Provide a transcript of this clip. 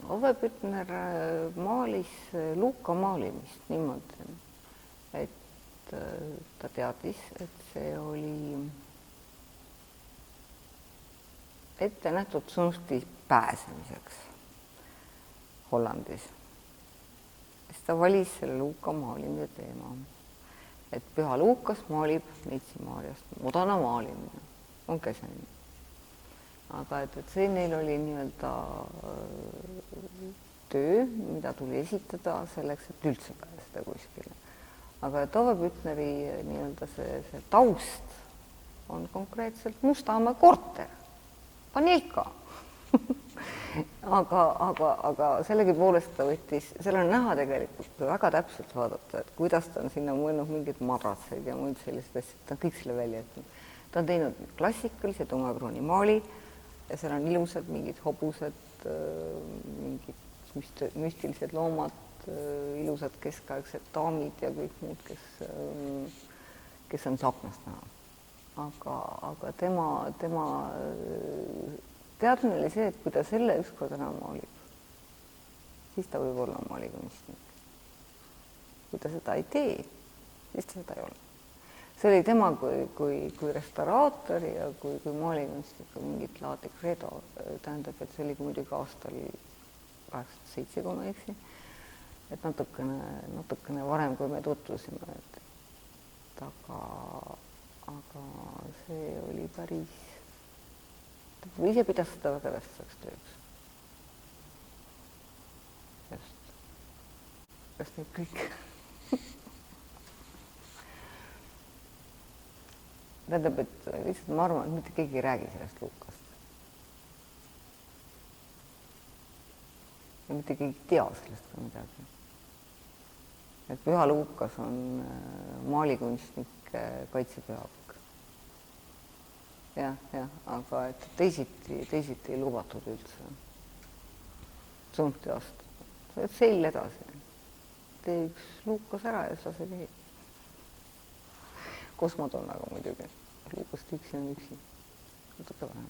Ove Pütner maalis Luuka maalimist niimoodi, et ta teadis, et see oli ette nähtud Zunfti pääsemiseks Hollandis. Siis ta valis selle Luuka maalimise teema, et Püha Luukas maalib Meitsimaarjast, mudana maalimine on käsemine. Aga et see neil oli nii-öelda töö, mida tuli esitada selleks, et üldse pääseda kuskile. Aga et Ove Pütneri nii-öelda see taust on konkreetselt Mustamäe korter, Panilka. aga sellegipoolest ta võttis, seal on näha tegelikult väga täpselt vaadata, et kuidas ta on sinna mõelnud mingid madratseid ja muid sellised asjad, ta on kõik selle välja jätnud. Ta on teinud klassikalise tummekrooni maali ja seal on ilusad mingid hobused, mingid müstilised loomad, ilusad keskaegsed daamid ja kõik muud, kes on aknast näha. Aga tema teadmine oli see, et kui ta selle ükskord enam maalib, siis ta võib olla maalikunstnik. Kui ta seda ei tee, siis ta seda ei ole. See oli tema kui restauraator ja kui maalikunstnik mingit laadi credo, tähendab, et see oli muidugi aastal 87, kui ma ei eksi, et natukene varem, kui me tutvusime, aga see oli päris, ta ise pidas seda väga tähtsaks tööks. Kas nüüd kõik? Tähendab, et lihtsalt ma arvan, et mitte keegi ei räägi sellest Luukast. Ja mitte keegi ei tea sellest ka midagi. Et Püha Luukas on maalikunstnik kaitsepühavik. Jah, aga et teisiti ei lubatud üldse. Zunfti aasta. Sa oled seil edasi. Tee üks Luukas ära ja sa see teed. Koos Madonnaga muidugi. Luukast üksi on üksi. Natuke vähem.